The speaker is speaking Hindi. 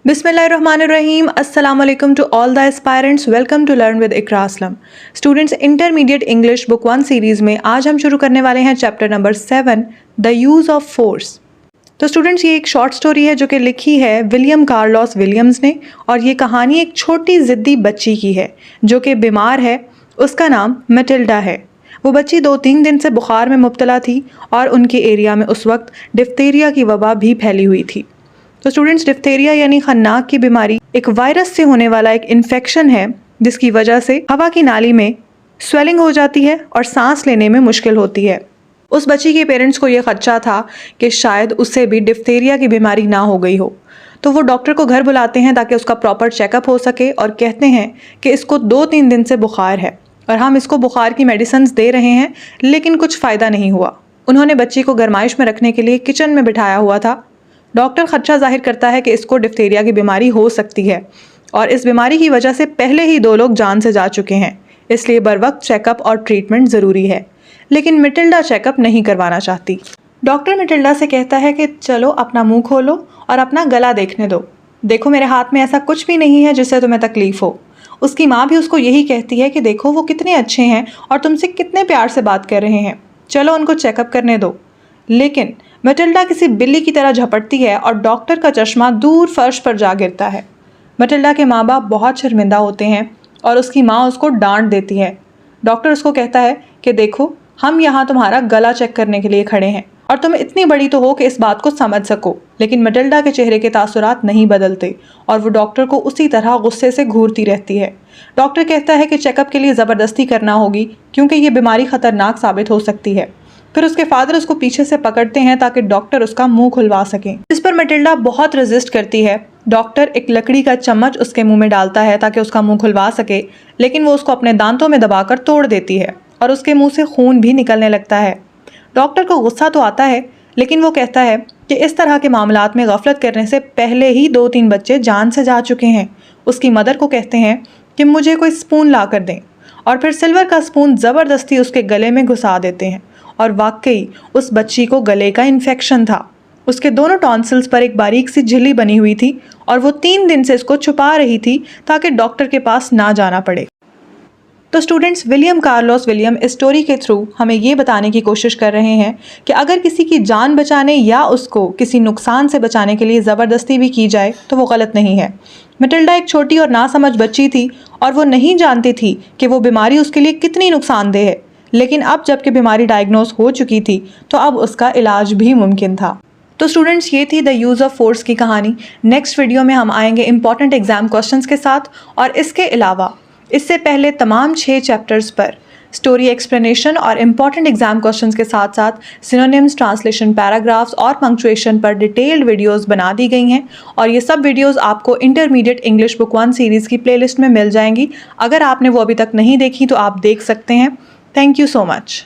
Bismillahirrahmanirrahim. Assalamu alaikum to all the aspirants. Welcome to Learn with Iqra Aslam. Students, Intermediate English Book 1 series में आज हम शुरू करने वाले हैं chapter number 7 the use of force. तो स्टूडेंट्स, ये एक शॉर्ट स्टोरी है जो कि लिखी है विलियम कार्लोस विलियम्स ने, और ये कहानी एक छोटी ज़िद्दी बच्ची की है जो कि बीमार है। उसका नाम मैटिल्डा है। वो बच्ची 2-3 दिन से बुखार में मुब्तला थी और उनके एरिया में उस वक्त डिफ्थीरिया की वबा भी फैली हुई थी। तो स्टूडेंट्स, डिफ्थीरिया यानी खन्नाक की बीमारी एक वायरस से होने वाला एक इन्फेक्शन है जिसकी वजह से हवा की नाली में स्वेलिंग हो जाती है और सांस लेने में मुश्किल होती है। उस बच्ची के पेरेंट्स को ये खदशा था कि शायद उससे भी डिफ्थीरिया की बीमारी ना हो गई हो, तो वो डॉक्टर को घर बुलाते हैं ताकि उसका प्रॉपर चेकअप हो सके और कहते हैं कि इसको 2-3 दिन से बुखार है और हम इसको बुखार की मेडिसिन दे रहे हैं, लेकिन कुछ फ़ायदा नहीं हुआ। उन्होंने बच्ची को गरमाइश में रखने के लिए किचन में बिठाया हुआ था। डॉक्टर खदशा जाहिर करता है कि इसको डिफ्थीरिया की बीमारी हो सकती है और इस बीमारी की वजह से पहले ही 2 लोग जान से जा चुके हैं, इसलिए बर वक्त चेकअप और ट्रीटमेंट ज़रूरी है। लेकिन मैटिल्डा चेकअप नहीं करवाना चाहती। डॉक्टर मैटिल्डा से कहता है कि चलो अपना मुंह खोलो और अपना गला देखने दो। देखो, मेरे हाथ में ऐसा कुछ भी नहीं है जिससे तुम्हें तकलीफ़ हो। उसकी माँ भी उसको यही कहती है कि देखो वो कितने अच्छे हैं और तुमसे कितने प्यार से बात कर रहे हैं, चलो उनको चेकअप करने दो। लेकिन मैटिल्डा किसी बिल्ली की तरह झपटती है और डॉक्टर का चश्मा दूर फर्श पर जा गिरता है। मैटिल्डा के माँ बाप बहुत शर्मिंदा होते हैं और उसकी माँ उसको डांट देती है। डॉक्टर उसको कहता है कि देखो, हम यहाँ तुम्हारा गला चेक करने के लिए खड़े हैं और तुम इतनी बड़ी तो हो कि इस बात को समझ सको। लेकिन मैटिल्डा के चेहरे के तासुरात नहीं बदलते और वो डॉक्टर को उसी तरह गुस्से से घूरती रहती है। डॉक्टर कहता है कि चेकअप के लिए ज़बरदस्ती करना होगी क्योंकि ये बीमारी ख़तरनाक साबित हो सकती है। फिर उसके फादर उसको पीछे से पकड़ते हैं ताकि डॉक्टर उसका मुंह खुलवा सकें। इस पर मैटिल्डा बहुत रेजिस्ट करती है। डॉक्टर एक लकड़ी का चम्मच उसके मुंह में डालता है ताकि उसका मुंह खुलवा सके, लेकिन वो उसको अपने दांतों में दबाकर तोड़ देती है और उसके मुंह से खून भी निकलने लगता है। डॉक्टर को गुस्सा तो आता है, लेकिन वो कहता है कि इस तरह के मामलात में गफलत करने से पहले ही 2-3 बच्चे जान से जा चुके हैं। उसकी मदर को कहते हैं कि मुझे कोई स्पून ला कर दें, और फिर सिल्वर का स्पून ज़बरदस्ती उसके गले में घुसा देते हैं और वाकई उस बच्ची को गले का इन्फेक्शन था। उसके दोनों टॉन्सिल्स पर एक बारीक सी झिल्ली बनी हुई थी और वो 3 दिन से इसको छुपा रही थी ताकि डॉक्टर के पास ना जाना पड़े। तो स्टूडेंट्स, विलियम कार्लोस विलियम इस स्टोरी के थ्रू हमें ये बताने की कोशिश कर रहे हैं कि अगर किसी की जान बचाने या उसको किसी नुकसान से बचाने के लिए ज़बरदस्ती भी की जाए तो वो गलत नहीं है। मैटिल्डा एक छोटी और नासमझ बच्ची थी और वो नहीं जानती थी कि वो बीमारी उसके लिए कितनी नुकसानदेह है, लेकिन अब जबकि बीमारी डायग्नोस हो चुकी थी तो अब उसका इलाज भी मुमकिन था। तो स्टूडेंट्स, ये थी द यूज़ ऑफ फोर्स की कहानी। नेक्स्ट वीडियो में हम आएंगे इंपॉर्टेंट एग्जाम क्वेश्चंस के साथ, और इसके अलावा इससे पहले तमाम 6 चैप्टर्स पर स्टोरी एक्सप्लेनेशन और इम्पॉर्टेंट एग्जाम क्वेश्चंस के साथ साथ सिनोनिम्स, ट्रांसलेशन, पैराग्राफ्स और पंक्चुएशन पर डिटेल्ड वीडियोस बना दी गई हैं, और ये सब वीडियोस आपको इंटरमीडिएट इंग्लिश बुक 1 सीरीज़ की प्लेलिस्ट में मिल जाएंगी। अगर आपने वो अभी तक नहीं देखी तो आप देख सकते हैं। Thank you so much.